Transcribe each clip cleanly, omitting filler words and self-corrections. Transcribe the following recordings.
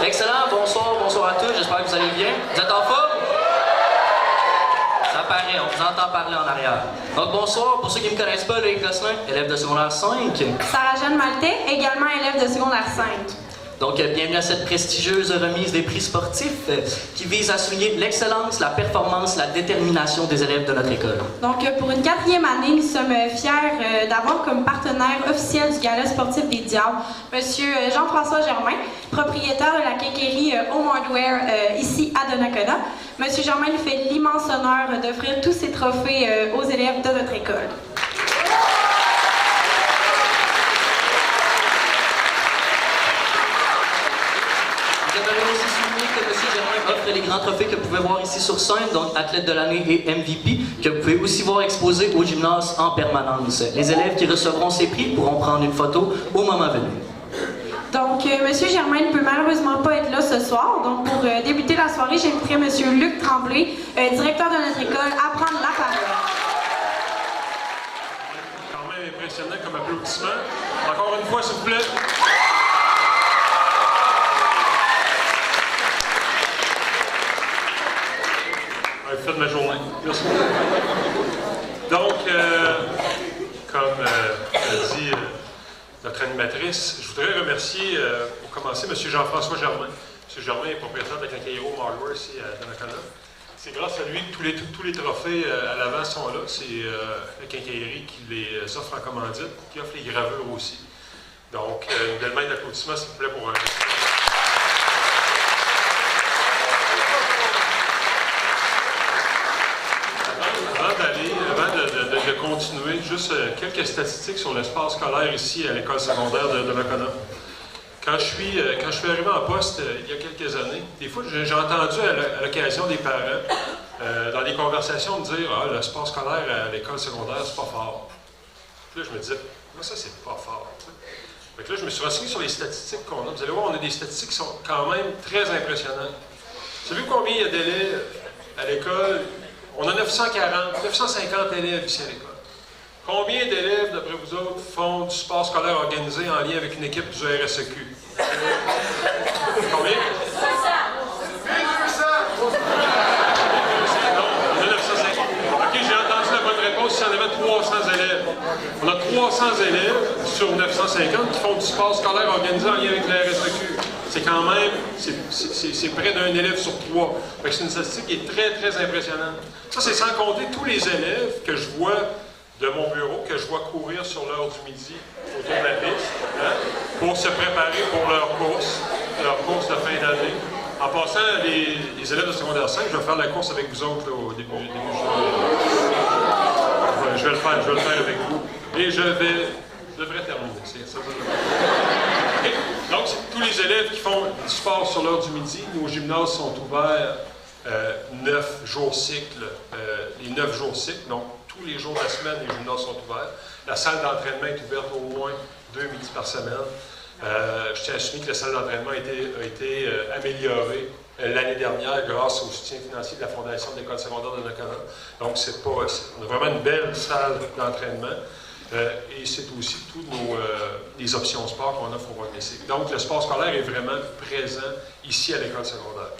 Excellent, bonsoir à tous, j'espère que vous allez bien. Vous êtes en forme? Ça paraît, on vous entend parler en arrière. Donc bonsoir, pour ceux qui ne me connaissent pas, Loïc Gosselin, élève de secondaire 5. Sarah-Jeanne Maltais, également élève de secondaire 5. Donc, bienvenue à cette prestigieuse remise des prix sportifs qui vise à souligner l'excellence, la performance, la détermination des élèves de notre école. Donc, pour une 4e année, nous sommes fiers d'avoir comme partenaire officiel du Gala sportif des Diables, M. Jean-François Germain, propriétaire de la quincaillerie Home Hardware ici à Donnacona. M. Germain nous fait l'immense honneur d'offrir tous ces trophées aux élèves de notre école. J'aimerais aussi souligner que M. Germain offre les grands trophées que vous pouvez voir ici sur scène, donc athlète de l'année et MVP, que vous pouvez aussi voir exposés au gymnase en permanence. Les élèves qui recevront ces prix pourront prendre une photo au moment venu. Donc, M. Germain ne peut malheureusement pas être là ce soir. Donc, pour débuter la soirée, j'inviterai M. Luc Tremblay, directeur de notre école, à prendre la parole. Quand même impressionnant comme applaudissement. Encore une fois, s'il vous plaît. Faites ma journée. Merci. Donc, comme a dit notre animatrice, je voudrais remercier, pour commencer, M. Jean-François Germain. M. Germain est propriétaire de la quincaillerie Home Hardware ici à Donnacona. C'est grâce à lui que tous les trophées à l'avant sont là. C'est la quincaillerie qui les offre en commandite, qui offre les gravures aussi. Donc, une belle main d'applaudissements, s'il vous plaît, pour un... De continuer, juste quelques statistiques sur l'espace scolaire ici à l'école secondaire de Donnacona. Quand je suis arrivé en poste il y a quelques années, des fois j'ai entendu à l'occasion des parents, dans des conversations, me dire « Ah, l'espace scolaire à l'école secondaire, c'est pas fort. » Puis là, je me disais « Moi, ça, c'est pas fort. » Fait que là, je me suis renseigné sur les statistiques qu'on a. Vous allez voir, on a des statistiques qui sont quand même très impressionnantes. Savez-vous combien il y a d'élèves à l'école? On a 950 élèves ici à l'école. Combien d'élèves, d'après vous autres, font du sport scolaire organisé en lien avec une équipe du RSEQ? Combien? 500! Non, on a 950. OK, j'ai entendu la bonne réponse, si on avait 300 élèves. On a 300 élèves sur 950 qui font du sport scolaire organisé en lien avec le RSEQ. C'est quand même, c'est près d'un élève sur 3. C'est une statistique qui est très, très impressionnante. Ça, c'est sans compter tous les élèves que je vois de mon bureau, que je vois courir sur l'heure du midi autour de la piste, pour se préparer pour leur course de fin d'année. En passant, les élèves de secondaire 5, je vais faire la course avec vous autres là, au début du jour. Je vais le faire avec vous. Et je devrais terminer. Ça okay. Donc, tous les élèves qui font du sport sur l'heure du midi, nos gymnases sont ouverts 9 jours cycle, les 9 jours cycle, donc tous les jours de la semaine, les gymnases sont ouverts. La salle d'entraînement est ouverte au moins 2 midis par semaine. Je tiens à souligner que la salle d'entraînement a été améliorée l'année dernière grâce au soutien financier de la Fondation de l'École secondaire de Donnacona. Donc, on a vraiment une belle salle d'entraînement. Et c'est aussi toutes les options sport qu'on offre au Rock-Messic. Donc, le sport scolaire est vraiment présent ici à l'école secondaire.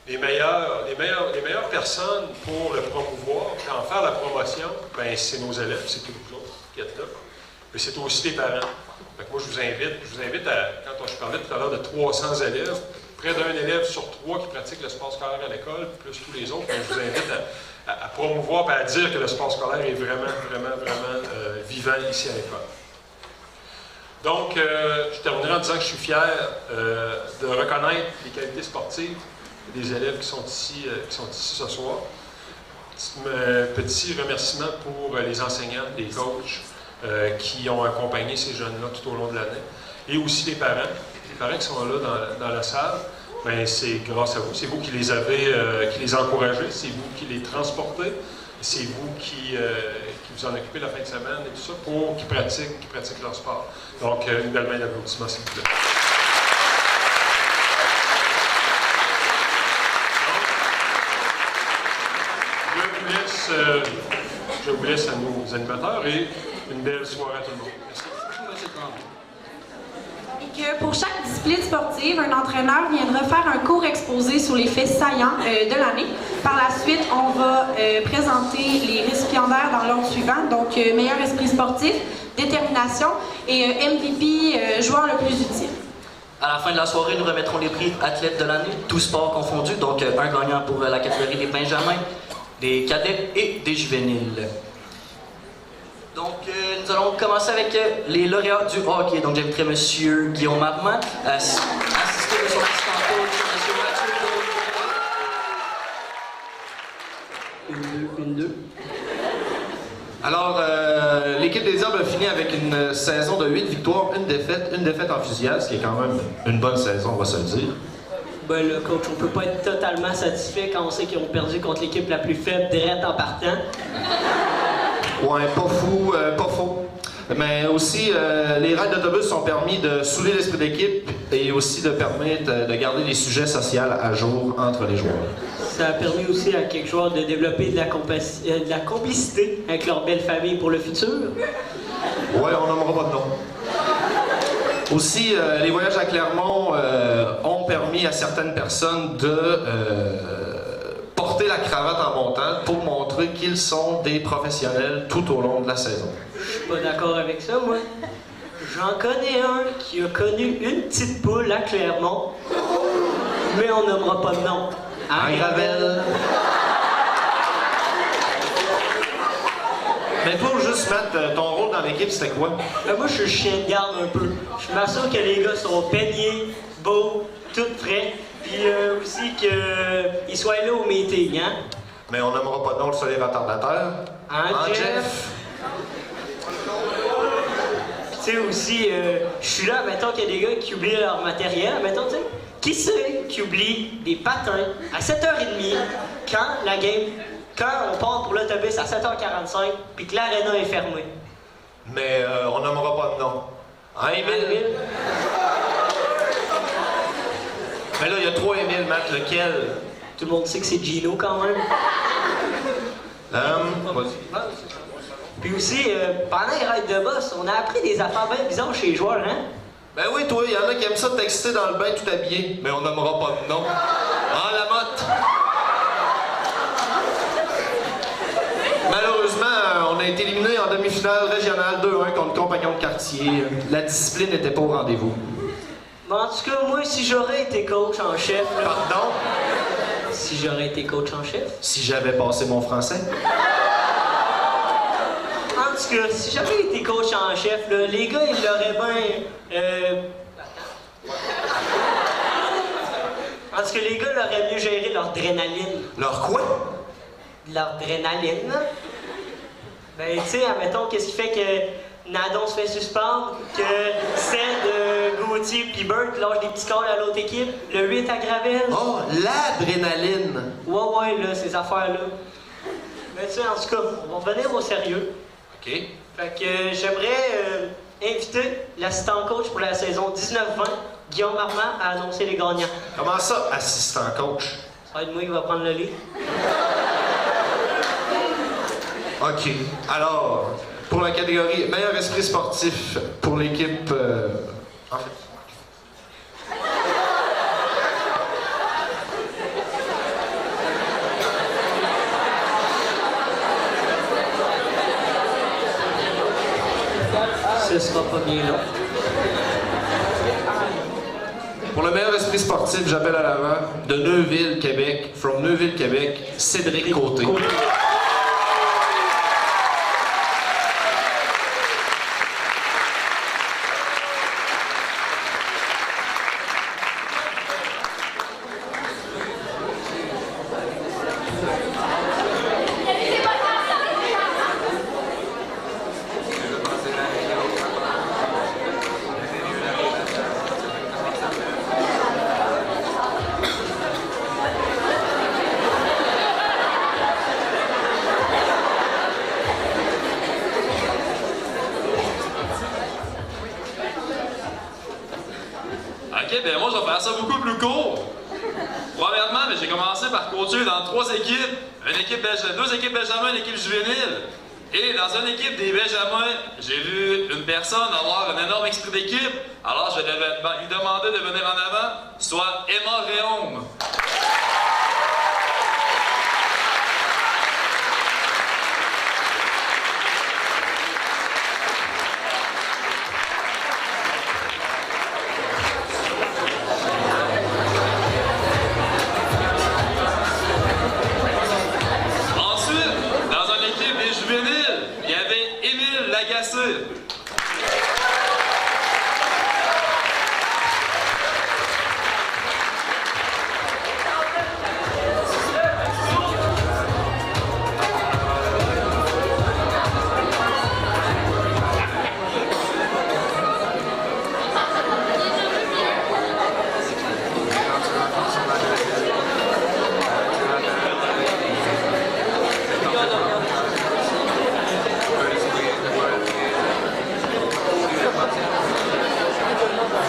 Les meilleures personnes pour le promouvoir et en faire la promotion, ben, c'est nos élèves, c'est tous les autres qui êtes là. Mais c'est aussi les parents. Donc, moi, je vous invite à, quand je parlais tout à l'heure de 300 élèves, près d'un élève sur 3 qui pratique le sport scolaire à l'école, plus tous les autres, ben, je vous invite à promouvoir et à dire que le sport scolaire est vraiment vivant ici à l'école. Donc, je terminerai en disant que je suis fier de reconnaître les qualités sportives des élèves qui sont ici ce soir. Petit remerciement pour les enseignants, les coachs qui ont accompagné ces jeunes-là tout au long de l'année. Et aussi les parents qui sont là dans la salle. Ben, c'est grâce à vous. C'est vous qui les avez, qui les encouragez, c'est vous qui les transportez, c'est vous qui vous en occupez la fin de semaine et tout ça pour qu'ils pratiquent leur sport. Donc, une belle main d'applaudissements, s'il vous plaît. Je vous laisse à nos animateurs et une belle soirée à tout le monde. Merci. Et que pour chaque discipline sportive, un entraîneur viendra faire un court exposé sur les faits saillants de l'année. Par la suite, on va présenter les récipiendaires dans l'ordre suivant. Donc, meilleur esprit sportif, détermination et MVP, joueur le plus utile. À la fin de la soirée, nous remettrons les prix athlètes de l'année, tous sports confondus. Donc, un gagnant pour la catégorie des benjamins, des cadets et des juvéniles. Donc, nous allons commencer avec les lauréats du hockey. Donc, j'inviterai M. Guillaume Armand, assisté de son assistant coach, M. Mathieu. Une, deux. Alors, l'équipe des Hommes a fini avec une saison de 8 victoires, une défaite en fusillade, ce qui est quand même une bonne saison, on va se le dire. Ben le coach, on peut pas être totalement satisfait quand on sait qu'ils ont perdu contre l'équipe la plus faible direct en partant. Ouais, pas faux. Mais aussi, les raids d'autobus ont permis de souder l'esprit d'équipe et aussi de permettre de garder les sujets sociaux à jour entre les joueurs. Ça a permis aussi à quelques joueurs de développer de la complicité avec leur belle famille pour le futur. Ouais, on nommera pas de nom. Aussi, les voyages à Clermont ont permis à certaines personnes de porter la cravate en montant pour montrer qu'ils sont des professionnels tout au long de la saison. Je suis pas d'accord avec ça, moi. J'en connais un qui a connu une petite poule à Clermont, mais on nommera pas de nom. En Gravel. Mais pour juste mettre ton rôle dans l'équipe, c'était quoi? Ben moi, je suis chien de garde un peu. Je m'assure que les gars sont peignés, beaux, tout frais, puis aussi qu'ils soient là au meeting, hein? Mais on nommera pas de nom sur les retardataires. Hein, Jeff? Tu sais aussi, je suis là, mettons qu'il y a des gars qui oublient leur matériel, mettons, tu sais. Qui c'est qui oublie des patins à 7h30 quand on part pour l'autobus à 7h45 puis que l'aréna est fermée? Mais on nommera pas de nom. Hein, Émile? Mais là, il y a 3 Émile, Matt, lequel? Tout le monde sait que c'est Gino quand même. Vas-y. Puis aussi, pendant les raids de boss, on a appris des affaires bien bizarres chez les joueurs, hein? Ben oui, toi, il y en a qui aiment ça texter dans le bain tout habillé. Mais on nommera pas de nom. Ah, la motte! Malheureusement, on a été éliminé en demi-finale régionale 2-1 contre Compagnon de quartier. La discipline n'était pas au rendez-vous. Mais en tout cas, moi, si j'aurais été coach en chef... Là, Pardon? si j'aurais été coach en chef? Si j'avais passé mon français? En tout cas, si j'avais été coach en chef, là, les gars, ils l'auraient bien... En tout cas, les gars l'auraient mieux géré leur adrénaline. Leur quoi? Leur adrénaline. Ben, tu sais, admettons, qu'est-ce qui fait que Nadon se fait suspendre, que Ced, Gauthier puis Burt lâchent des petits calls à l'autre équipe, le 8 à Gravel. Oh, l'adrénaline! Ouais, là, ces affaires-là. Mais tu sais, en tout cas, on va revenir au sérieux. OK. Fait que j'aimerais inviter l'assistant coach pour la saison 19-20, Guillaume Armand, à annoncer les gagnants. Comment ça, assistant coach? Ça va être moi qui va prendre le lit. OK. Alors, pour la catégorie meilleur esprit sportif pour l'équipe... en fait... Ce sera pas bien long. Pour le meilleur esprit sportif, j'appelle à l'avant de Neuville, Québec, from Neuville, Québec, Cédric Côté. Ok, ben moi je vais faire ça beaucoup plus court. Premièrement, ben, j'ai commencé par coacher dans 3 équipes. 2 équipes Benjamin, une équipe juvénile. Et dans une équipe des Benjamins, j'ai vu une personne avoir un énorme esprit d'équipe. Alors je vais lui demander de venir en avant, soit Emma Réaume. Il y avait Émile Lagacé.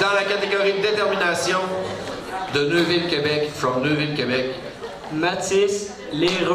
Dans la catégorie de détermination de Neuville, Québec, from Neuville, Québec, Mathis Léreux.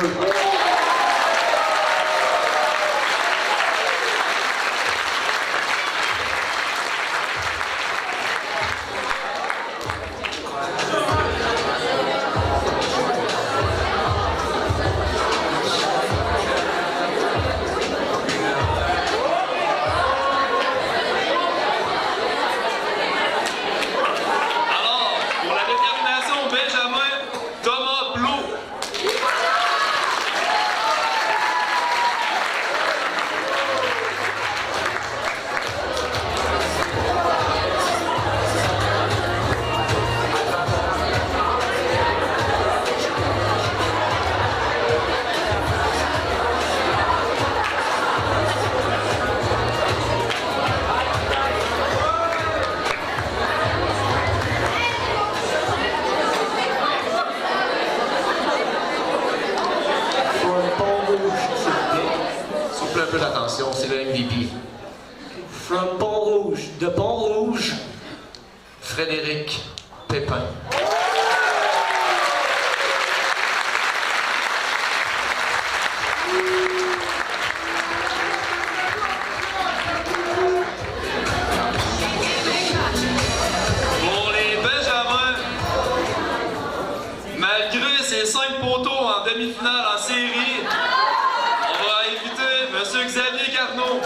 Un peu d'attention, c'est le MVP. From Pont-Rouge, de Pont-Rouge, Frédéric Pépin. Pour les Benjamins, malgré ses 5 poteaux en demi-finale en série, on va inviter M. Xavier Garneau.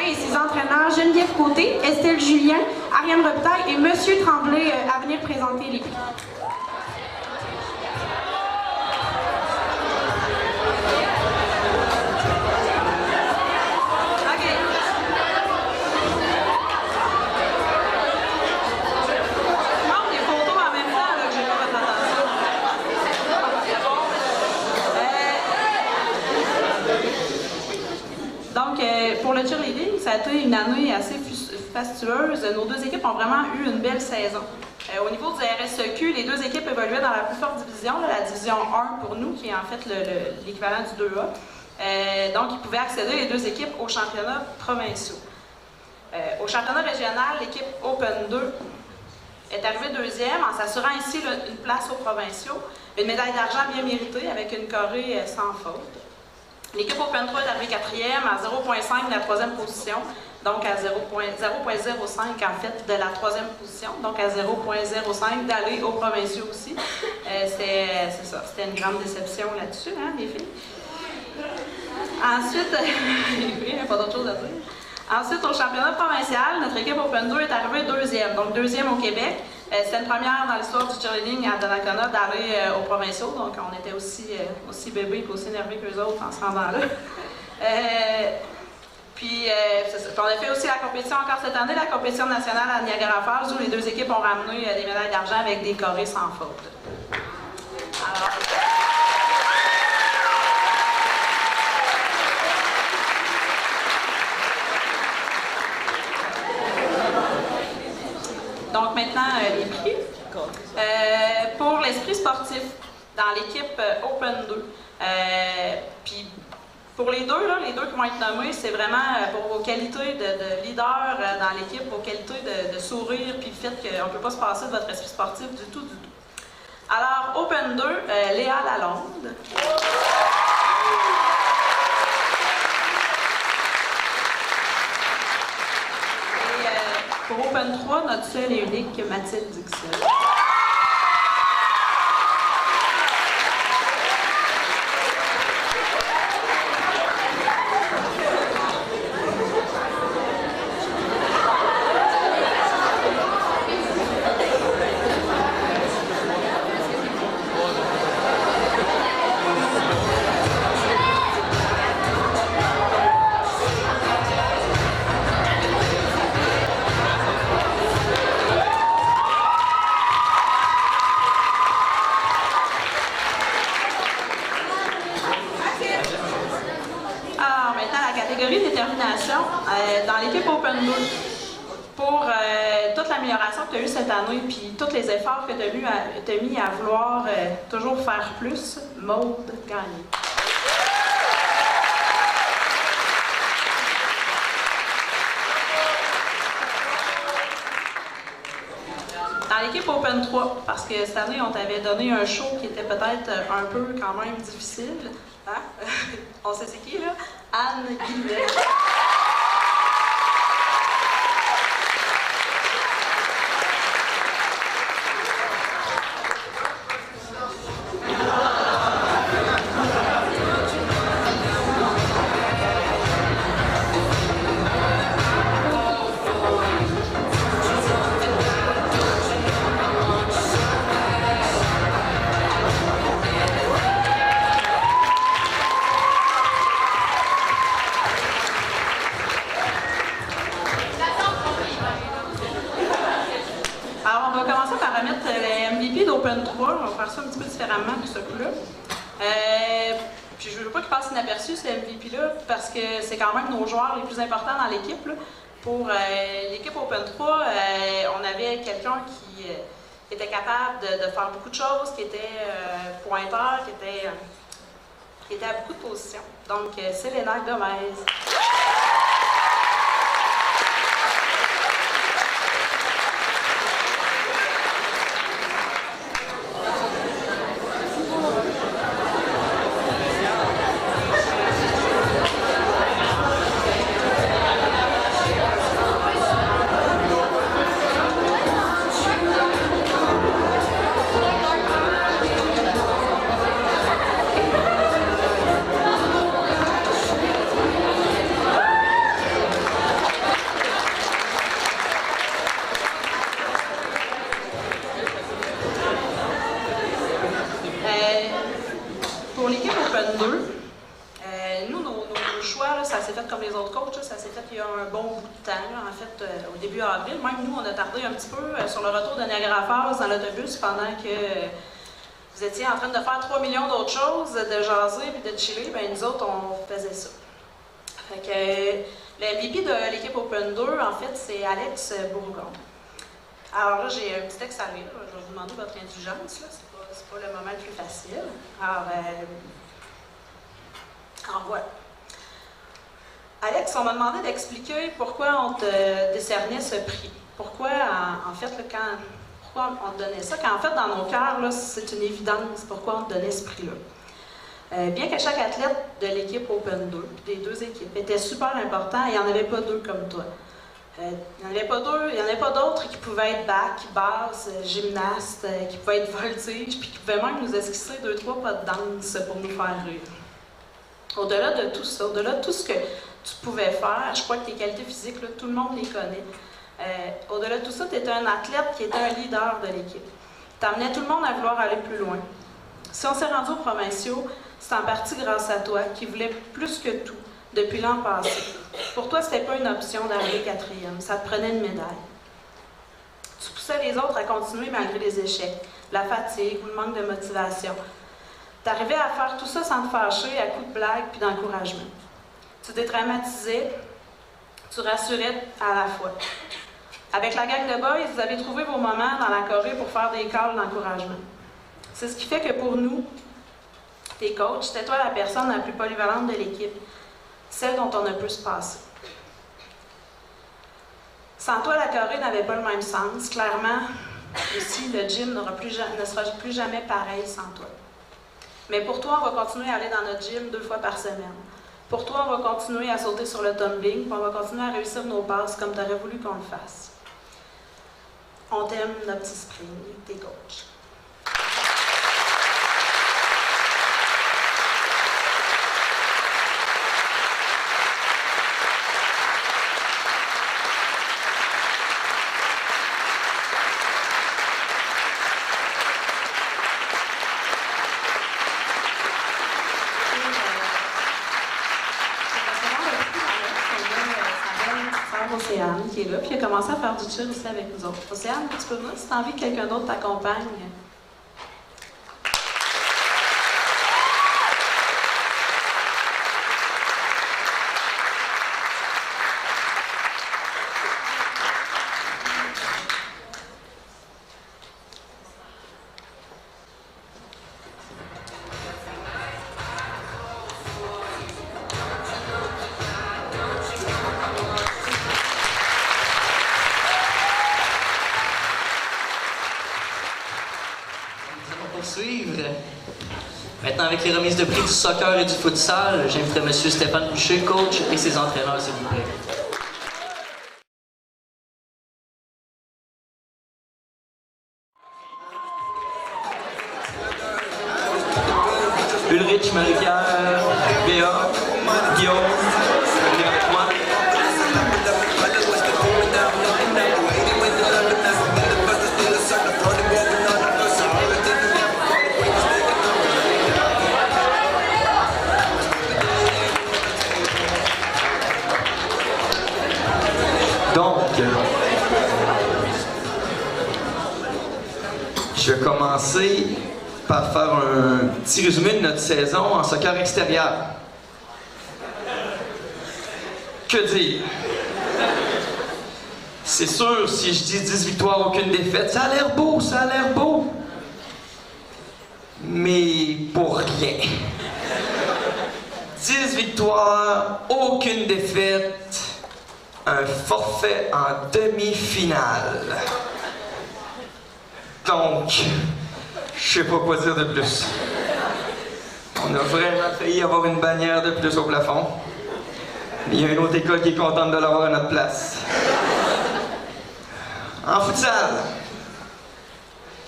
Et ses entraîneurs Geneviève Côté, Estelle Julien, Ariane Robitaille et Monsieur Tremblay à venir présenter les prix. Pour le cheerleading, ça a été une année assez fastueuse. Nos deux équipes ont vraiment eu une belle saison. Au niveau du RSEQ, les deux équipes évoluaient dans la plus forte division, la division 1 pour nous, qui est en fait l'équivalent du 2A. Donc, ils pouvaient accéder, les deux équipes, aux championnats provinciaux. Au championnat régional, l'équipe Open 2 est arrivée deuxième en s'assurant ainsi une place aux provinciaux. Une médaille d'argent bien méritée avec une choré sans faute. L'équipe Open 3 est arrivée quatrième à 0,5 de la troisième position, donc à 0,05 en fait de la troisième position, donc à 0,05 d'aller aux provinciaux aussi. C'est ça, c'était une grande déception là-dessus, hein, les filles. Ensuite, il n'y a pas d'autre chose à dire. Ensuite, au championnat provincial, notre équipe Open 2 est arrivée deuxième, donc deuxième au Québec. C'était une première dans l'histoire du cheerleading à Donnacona d'aller aux provinciaux, donc on était aussi bébés et aussi nerveux qu'eux autres en se rendant là. On a fait aussi la compétition encore cette année, la compétition nationale à Niagara Falls, où les deux équipes ont ramené des médailles d'argent avec des chorés sans faute. Alors, sportif dans l'équipe Open 2. Puis pour les deux qui vont être nommés, c'est vraiment pour vos qualités de leader dans l'équipe, vos qualités de sourire, puis le fait qu'on ne peut pas se passer de votre esprit sportif du tout. Alors, Open 2, Léa Lalonde. Et pour Open 3, notre seule et unique Mathilde Dixon. Dans l'équipe Open 2, pour toute l'amélioration que tu as eue cette année, puis tous les efforts que tu as mis à vouloir toujours faire plus, Maude Gagné. Dans l'équipe Open 3, parce que cette année, on t'avait donné un show qui était peut-être un peu quand même difficile. Hein? On sait c'est qui, là? Anne Guillet. On va faire ça un petit peu différemment que ce coup-là. Puis je ne veux pas qu'il passe inaperçu, ce MVP-là, parce que c'est quand même nos joueurs les plus importants dans l'équipe. Pour l'équipe Open 3, on avait quelqu'un qui était capable de faire beaucoup de choses, qui était pointeur, qui était à beaucoup de positions. Donc, Selena Gomez. Pour l'équipe Open 2, nous, nos choix, là, ça s'est fait comme les autres coachs, là, ça s'est fait il y a un bon bout de temps. Là, en fait, au début avril, même nous, on a tardé un petit peu sur le retour de Niagara Falls dans l'autobus pendant que vous étiez en train de faire 3 millions d'autres choses, de jaser et de chiller. Bien, nous autres, on faisait ça. Fait que le MVP de l'équipe Open 2, en fait, c'est Alex Bourgon. Alors là, j'ai un petit texte à lire. Je vais vous demander votre indulgence. C'est pas le moment le plus facile. Alors voilà. Alex, on m'a demandé d'expliquer pourquoi on te décernait ce prix. Pourquoi, en fait, pourquoi on te donnait ça? Quand en fait, dans nos cœurs, là, c'est une évidence pourquoi on te donnait ce prix-là. Bien que chaque athlète de l'équipe Open 2, des deux équipes, était super important, il n'y en avait pas deux comme toi. Il n'y en avait pas d'autres qui pouvaient être back, basse, gymnaste, qui pouvaient être voltige, puis qui pouvaient même nous esquisser 2-3 pas de danse pour nous faire rire. Au-delà de tout ça, au-delà de tout ce que tu pouvais faire, je crois que tes qualités physiques, là, tout le monde les connaît. Au-delà de tout ça, tu étais un athlète qui était un leader de l'équipe. Tu amenais tout le monde à vouloir aller plus loin. Si on s'est rendu aux provinciaux, c'est en partie grâce à toi, qui voulais plus que tout depuis l'an passé. Pour toi, c'était pas une option d'arriver quatrième. Ça te prenait une médaille. Tu poussais les autres à continuer malgré les échecs, la fatigue ou le manque de motivation. Tu arrivais à faire tout ça sans te fâcher, à coups de blagues puis d'encouragement. Tu dédramatisais, tu rassurais à la fois. Avec la gang de boys, vous avez trouvé vos moments dans la Corée pour faire des calls d'encouragement. C'est ce qui fait que pour nous, tes coachs, c'était toi la personne la plus polyvalente de l'équipe, celle dont on a pu se passer. Sans toi, la Corée n'avait pas le même sens. Clairement, aussi, le gym ne sera plus jamais pareil sans toi. Mais pour toi, on va continuer à aller dans notre gym 2 fois par semaine. Pour toi, on va continuer à sauter sur le tumbling, puis on va continuer à réussir nos passes comme tu aurais voulu qu'on le fasse. On t'aime, notre petit spring, tes coachs. Océane qui est là, puis il a commencé à faire du cheer aussi avec nous autres. Océane, tu peux venir si tu as envie que quelqu'un d'autre t'accompagne. Poursuivre. Maintenant, avec les remises de prix du soccer et du futsal, j'inviterai M. Stéphane Boucher, coach, et ses entraîneurs, s'il vous plaît. Ulrich, Marie-Pierre, Béa, Guillaume, venez avec moi. Donc, je vais commencer par faire un petit résumé de notre saison en soccer extérieur. Que dire? C'est sûr, si je dis 10 victoires, aucune défaite, ça a l'air beau, ça a l'air beau. Mais pour rien. 10 victoires, aucune défaite. Un forfait en demi-finale. Donc, je sais pas quoi dire de plus. On a vraiment failli avoir une bannière de plus au plafond. Mais il y a une autre école qui est contente de l'avoir à notre place. En futsal,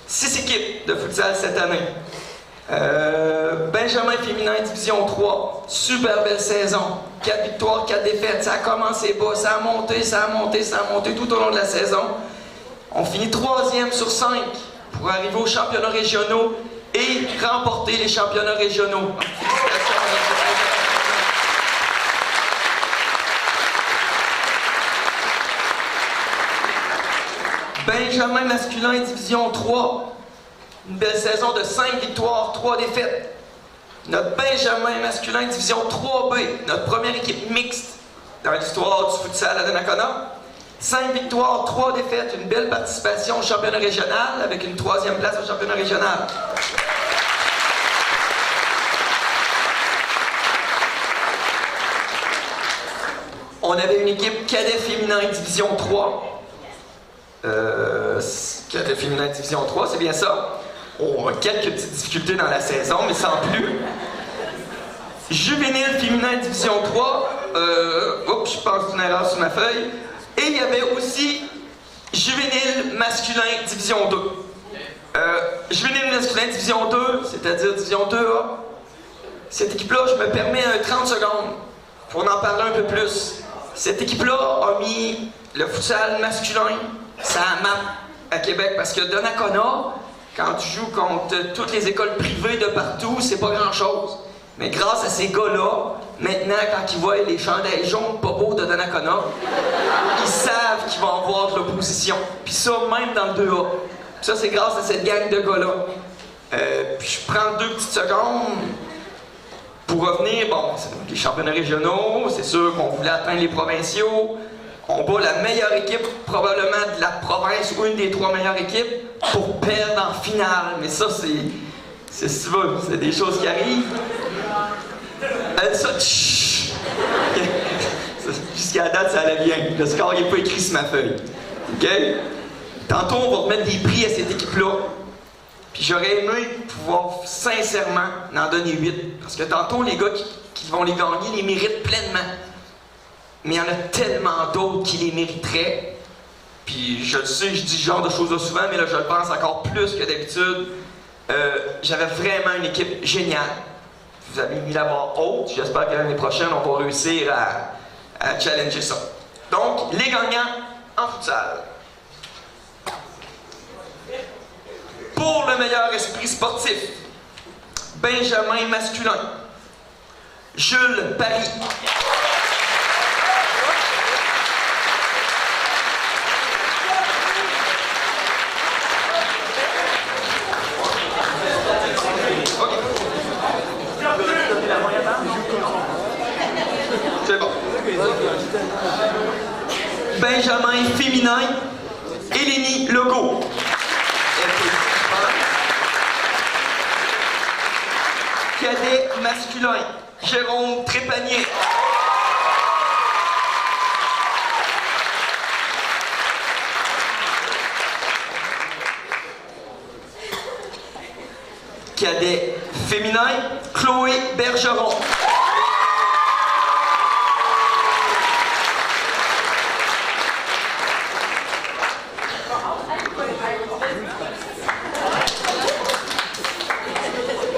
6 équipes de futsal cette année. Benjamin féminin division 3, super belle saison, 4 victoires, 4 défaites, ça a commencé bas, ça a monté, ça a monté, ça a monté tout au long de la saison. On finit 3e sur 5 pour arriver aux championnats régionaux et remporter les championnats régionaux. Félicitations à notre Benjamin masculin division 3. Une belle saison de 5 victoires, 3 défaites. Notre Benjamin masculin division 3B, notre première équipe mixte dans l'histoire du futsal à Donnacona. 5 victoires, 3 défaites, une belle participation au championnat régional avec une 3e place au championnat régional. On avait une équipe cadet féminin division 3. Cadet féminin division 3, c'est bien ça. On a quelques petites difficultés dans la saison, mais sans plus. Juvénile féminin division 3. Oups, je pense une erreur sur ma feuille. Et il y avait aussi juvénile masculin division 2. Juvénile masculin division 2, c'est-à-dire division 2A. Cette équipe-là, je me permets 30 secondes pour en parler un peu plus. Cette équipe-là a mis le futsal masculin sur la map à Québec parce que Donnacona, quand tu joues contre toutes les écoles privées de partout, c'est pas grand-chose. Mais grâce à ces gars-là, maintenant, quand ils voient les chandails jaunes pas beaux de Donnacona, ils savent qu'ils vont avoir de l'opposition. Puis ça, même dans le 2A. Puis ça, c'est grâce à cette gang de gars-là. Puis je prends 2 petites secondes pour revenir. Bon, les championnats régionaux, c'est sûr qu'on voulait atteindre les provinciaux. On bat la meilleure équipe, probablement de la province ou une des 3 meilleures équipes, pour perdre en finale. Mais ça, C'est si tu veux, c'est des choses qui arrivent. Ça, chut. Jusqu'à la date, ça allait bien. Le score n'est pas écrit sur ma feuille. OK? Tantôt, on va remettre des prix à cette équipe-là. Puis j'aurais aimé pouvoir sincèrement en donner 8. Parce que tantôt, les gars qui vont les gagner les méritent pleinement. Mais il y en a tellement d'autres qui les mériteraient. Puis je le sais, je dis ce genre de choses-là souvent, mais là, je le pense encore plus que d'habitude. J'avais vraiment une équipe géniale. Vous avez mis la barre haute. J'espère que l'année prochaine, on va réussir à challenger ça. Donc, les gagnants en futsal. Pour le meilleur esprit sportif, Benjamin masculin, Jules Paris. C'est bon. Benjamin féminin, Elénie Legault. Cadet masculin, Jérôme Trépanier. Cadet féminin, Chloé Bergeron.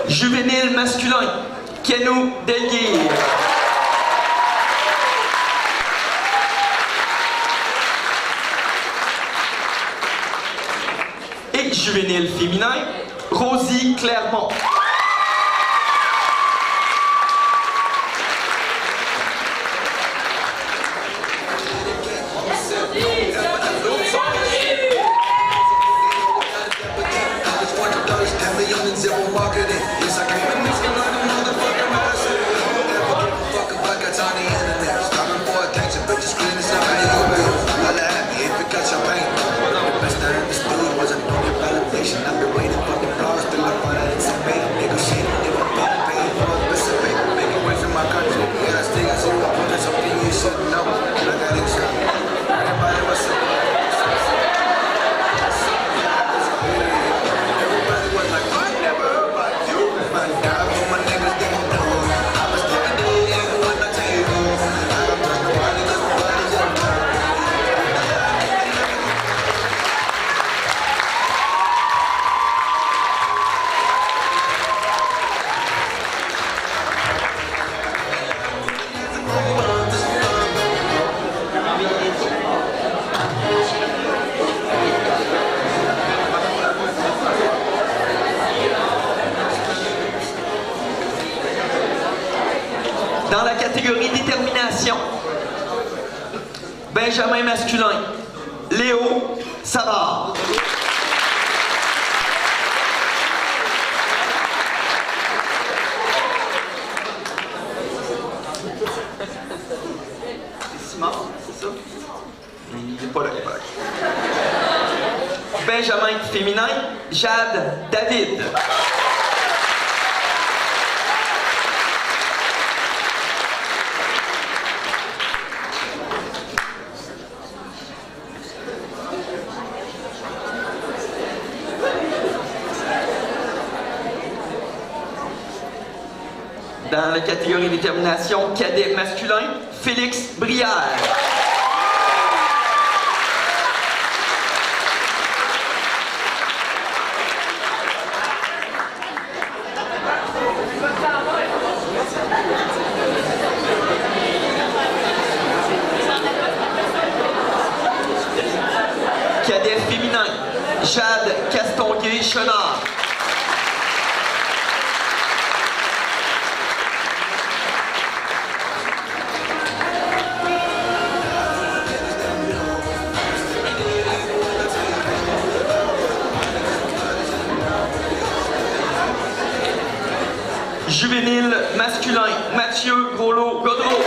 Juvénile masculin, Kenou Delguire. Et juvénile féminin, Rosie Clermont. Dans la catégorie détermination, Benjamin masculin, Léo Savard. C'est Simon, c'est ça? Il n'est pas là, il est pas là. Benjamin féminin, Jade David. Dans la catégorie détermination, cadet masculin, Félix Brière. Cadet féminin, Jade Castonguay-Chenard. Juvénile masculin, Mathieu Groslo-Godreau.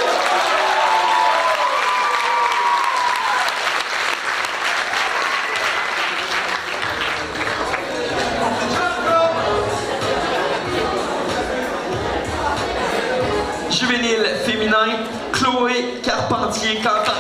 Carpentier-Quentin.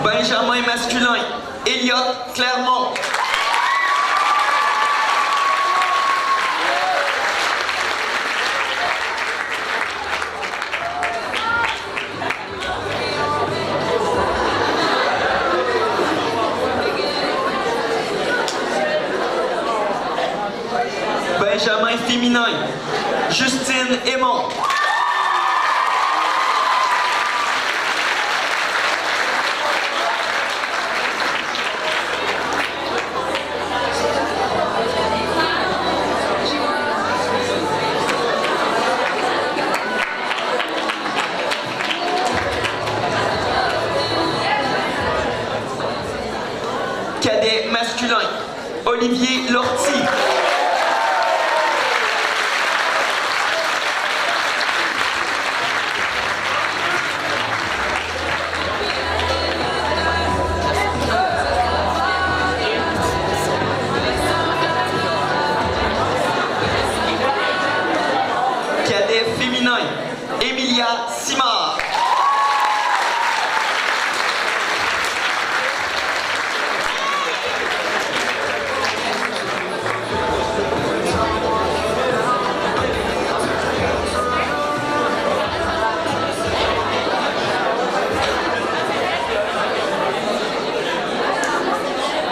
Benjamin masculin, Elliott Clermont. Benjamin féminin, Justine Aymon. Cadet masculin, Olivier Lortie. Cadet féminin, Emilia Simard.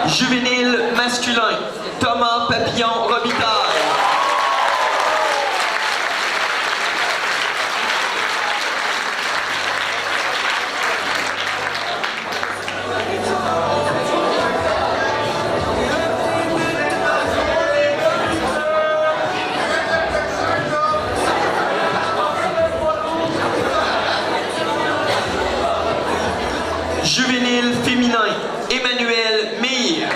Juvénile masculin, Thomas Papillon-Robitaille. Juvénile féminin, Emmanuel Meir.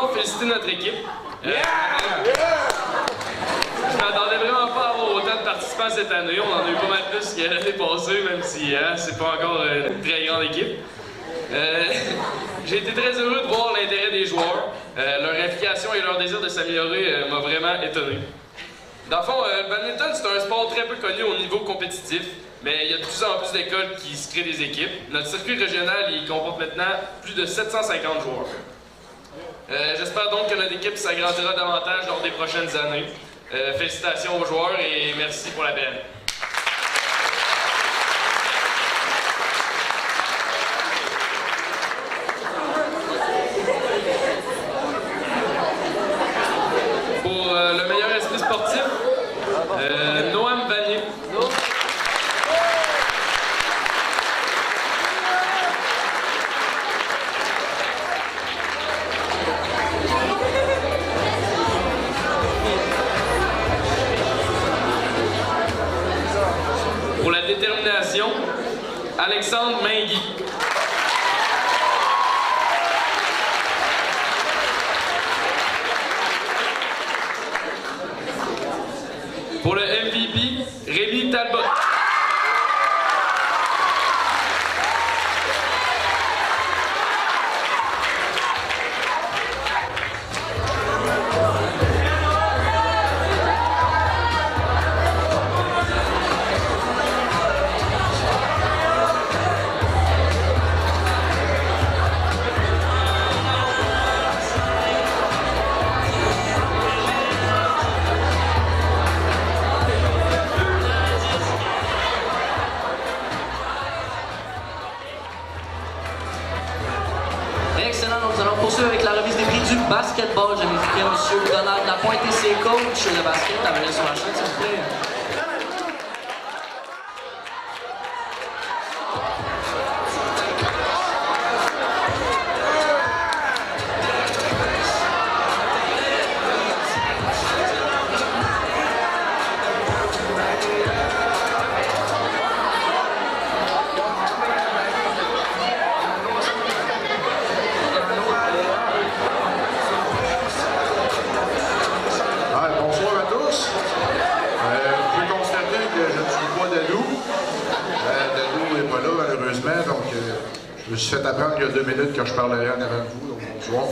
d'abord féliciter notre équipe. Je m'attendais vraiment pas à avoir autant de participants cette année. On en a eu pas mal plus que l'année passée, même si c'est pas encore une très grande équipe. J'ai été très heureux de voir l'intérêt des joueurs. Leur implication et leur désir de s'améliorer m'a vraiment étonné. Dans le fond, le badminton, c'est un sport très peu connu au niveau compétitif, mais il y a de plus en plus d'écoles qui se créent des équipes. Notre circuit régional, il comporte maintenant plus de 750 joueurs. J'espère donc que notre équipe s'agrandira davantage lors des prochaines années. Félicitations aux joueurs et merci pour la belle. Pour le meilleur esprit sportif, Noam Vanier. Pour la détermination, Alexandre Mingui. Pour le MVP, Rémi Talbot. Excellent, donc nous allons poursuivre avec la remise des prix du basketball. J'inviterai M. Donald Lapointe et ses coachs de basket à venir sur la chaîne, s'il vous plaît. Bonsoir à tous. Vous pouvez constater que je ne suis pas Dadou. Dadou n'est pas là, malheureusement, donc je me suis fait apprendre il y a 2 minutes que je parlerai en avant de vous, donc bonsoir.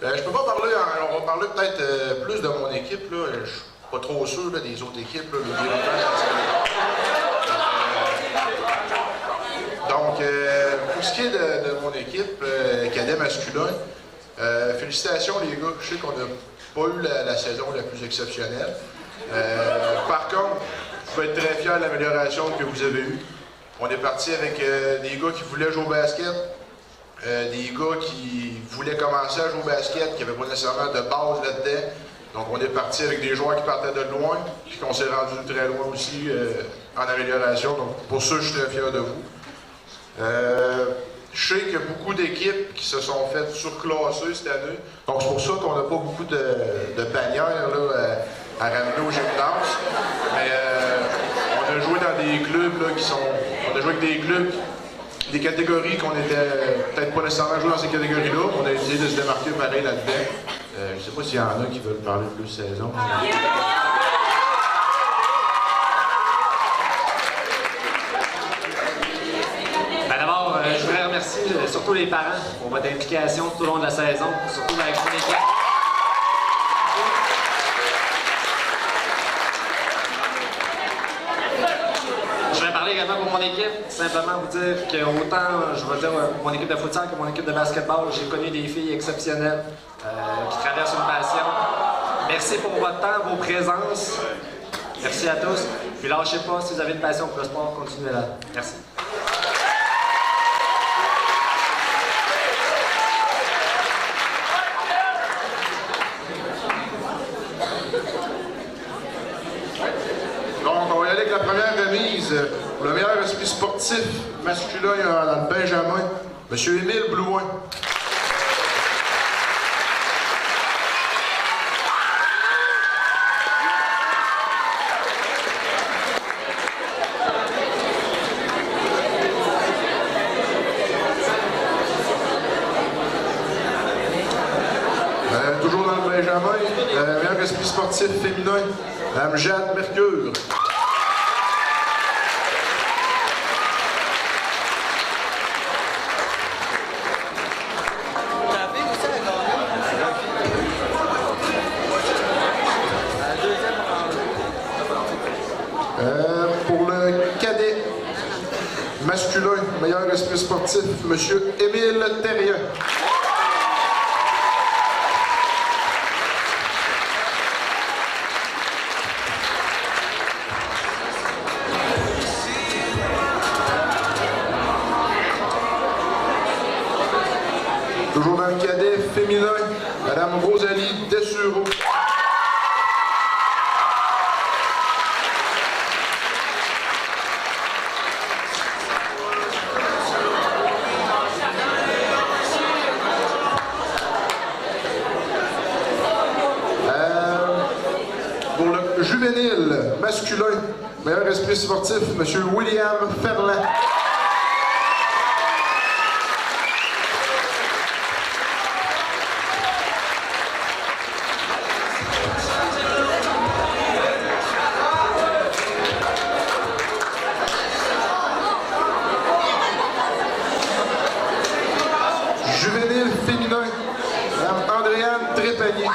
Je peux pas parler, on va parler peut-être plus de mon équipe, là. Je suis pas trop sûr là, des autres équipes, là, le donc, pour ce qui est de mon équipe, cadet masculin, félicitations les gars, je sais qu'on n'a pas eu la saison la plus exceptionnelle. Par contre, je peux être très fier de l'amélioration que vous avez eue. On est parti avec des gars qui voulaient jouer au basket, des gars qui voulaient commencer à jouer au basket, qui n'avaient pas nécessairement de base là-dedans. Donc on est parti avec des joueurs qui partaient de loin, puis qu'on s'est rendu très loin aussi en amélioration. Donc pour ça, je suis très fier de vous. Je sais qu'il y a beaucoup d'équipes qui se sont faites surclasser cette année. Donc c'est pour ça qu'on n'a pas beaucoup de bannières là, à ramener au gymnase. Mais on a joué dans des clubs là, on a joué avec des clubs, des catégories qu'on était peut-être pas nécessairement joué dans ces catégories-là. On a essayé de se démarquer pareil là-dedans. Je ne sais pas s'il y en a qui veulent parler de plus saison. D'abord, je voudrais remercier surtout les parents pour votre implication tout au long de la saison, surtout avec mon équipe. Je vais parler également pour mon équipe, simplement vous dire que autant, je vais dire, mon équipe de futsal que mon équipe de basketball, j'ai connu des filles exceptionnelles qui traversent une passion. Merci pour votre temps, vos présences. Merci à tous. Puis lâchez pas, si vous avez une passion pour le sport, continuez-la. Merci. Donc, on va y aller avec la première remise pour le meilleur esprit sportif masculin dans le Benjamin, M. Émile Blouin. Benjamin, meilleur esprit sportif féminin, Mme Jade Mercure. Pour le cadet masculin, meilleur esprit sportif, M. Émile Terrien. Toujours dans le cadet féminin, Mme Rosalie Dessureau. Pour le juvénile masculin, meilleur esprit sportif, M. William Ferland. Juvénile féminin, Mme Andréane Trépanier.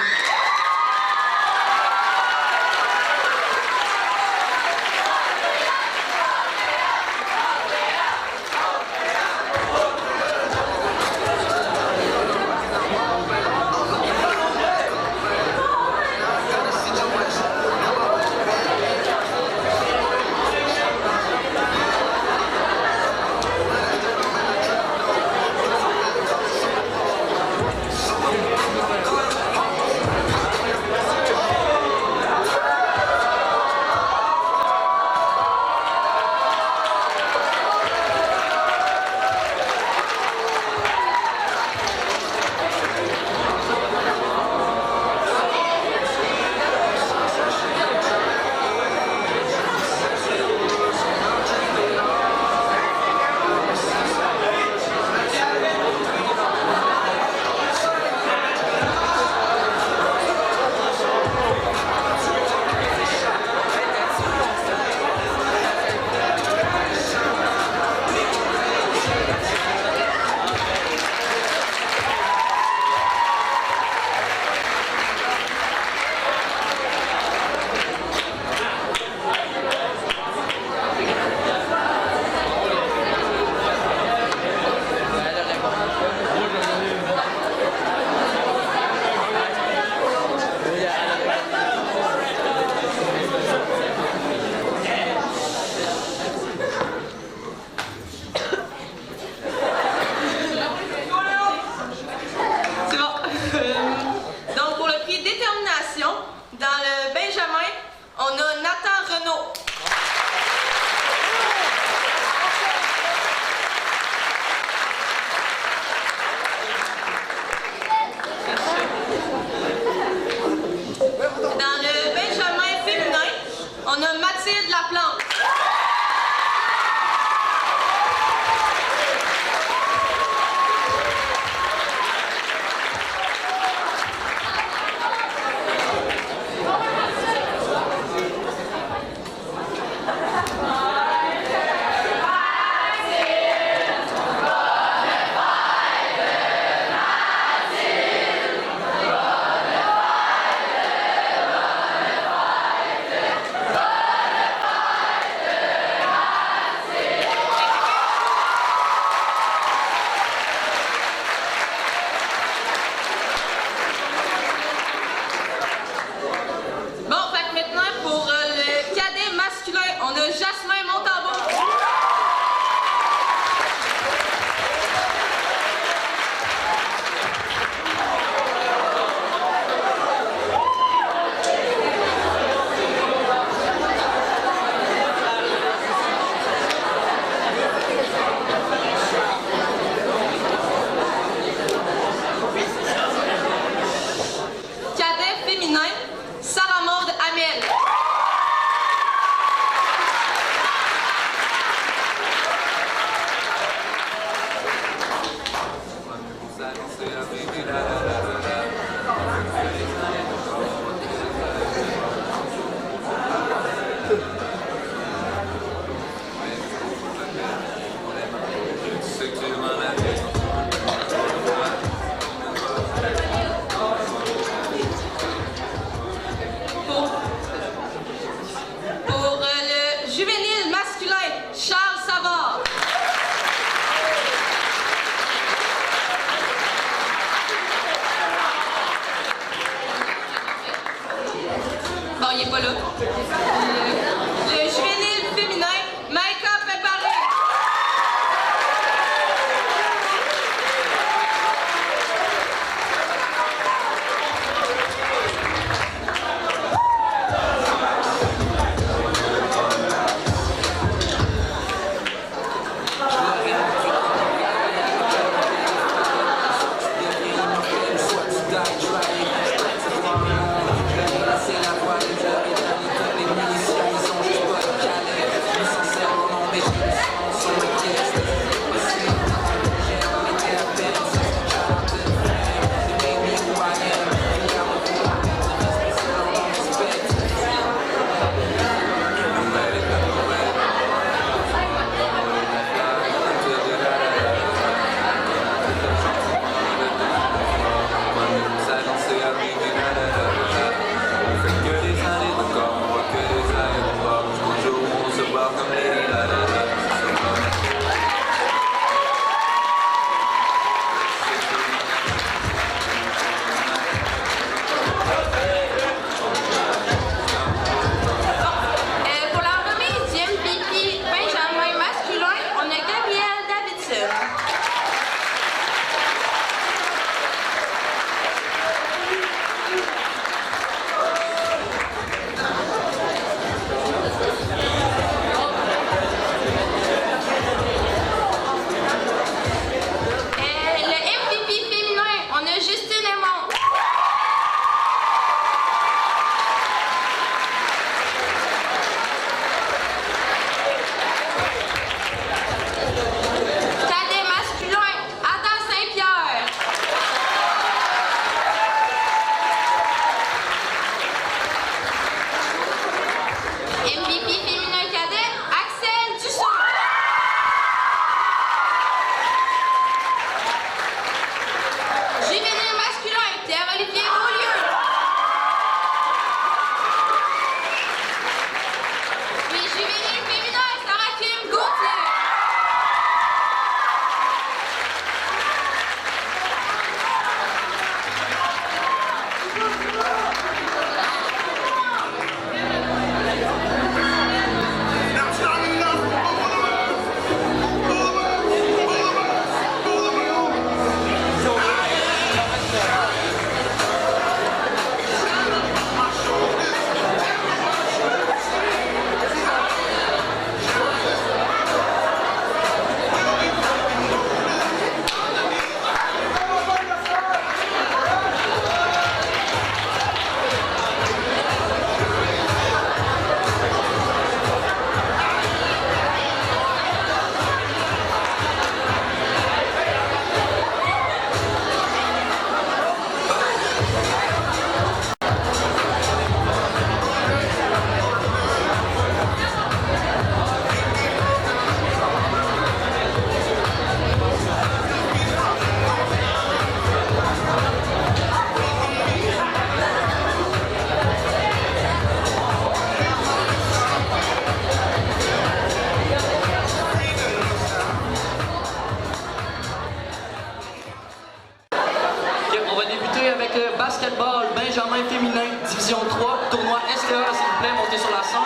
basketball Benjamin féminin, division 3, tournoi STA, s'il vous plaît, montez sur la scène.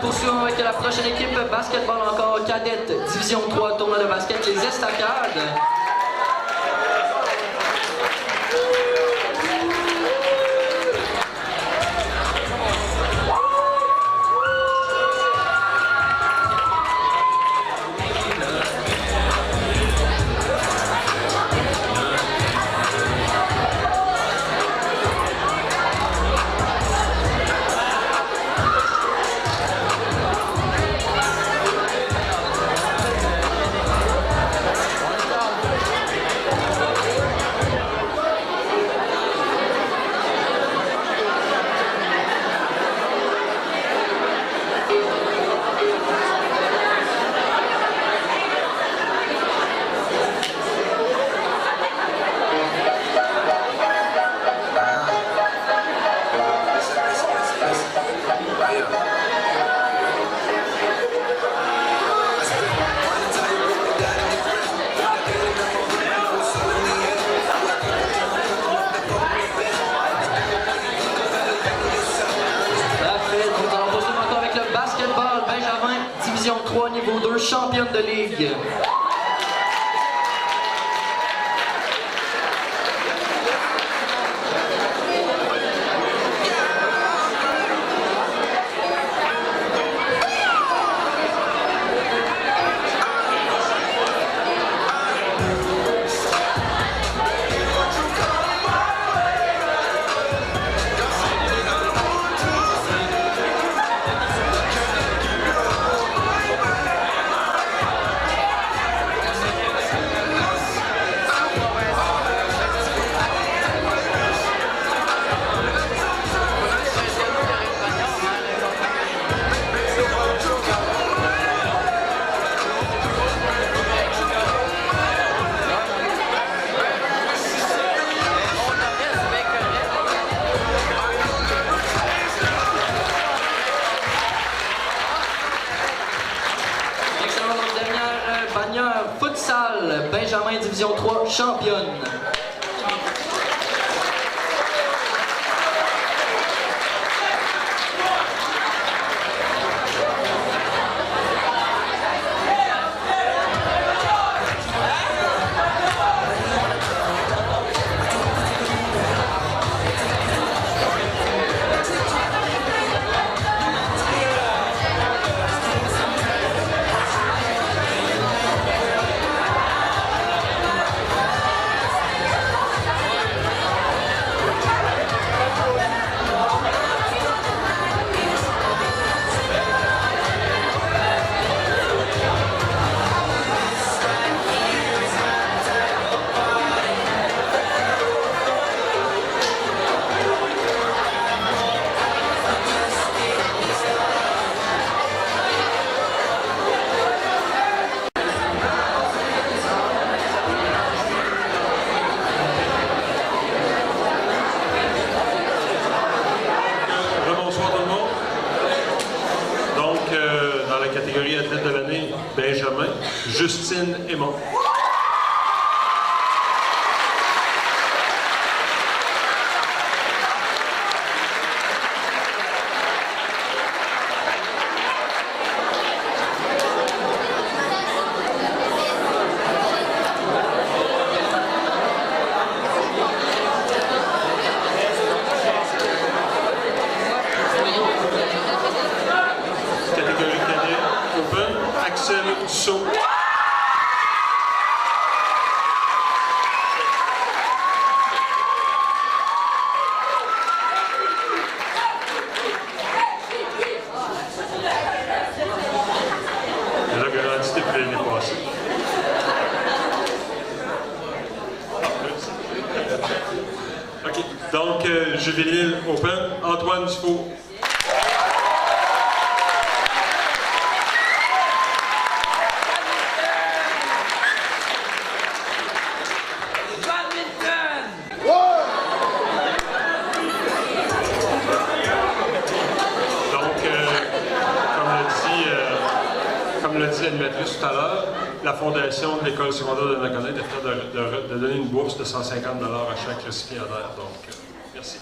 Poursuivons avec la prochaine équipe, basketball encore cadette, division 3, tournoi de basket, les Estacades. Division 3, niveau 2, championne de ligue. Futsal, Benjamin, division 3, championne. Athlète de l'année, Benjamin, Justine Aymon. Marcel Dussault. Elle a grandi depuis l'année passée. OK. Donc, Juvénile Open, Antoine Dufault. Comme l'a dit l'animatrice tout à l'heure, la fondation de l'école secondaire de Naconnet est fière de donner une bourse de 150 $ à chaque récipiendaire. Donc, merci.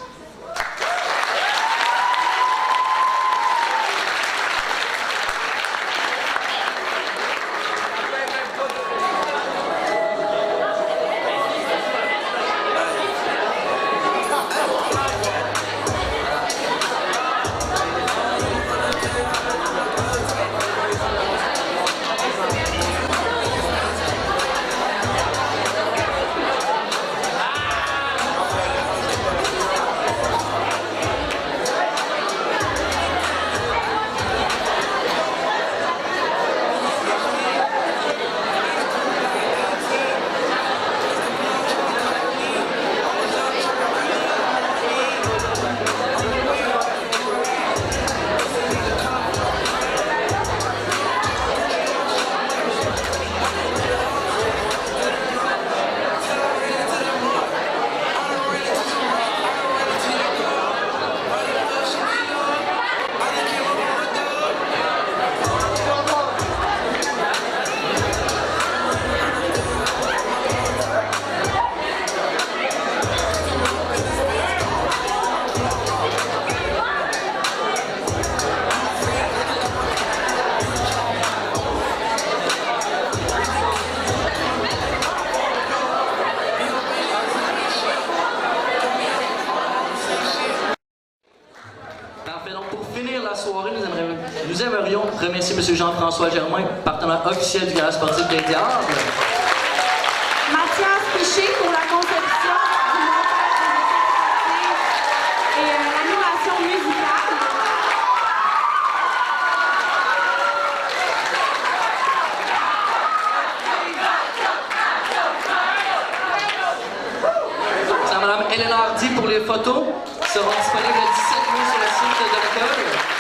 Nous aimerions remercier M. Jean-François Germain, partenaire officiel du Garage sportif des Diables. Mathias Piché pour la conception du montage des et l'animation musicale. C'est Mme Hélène Hardy pour les photos, qui seront disponibles le 17 mai sur le site de l'école.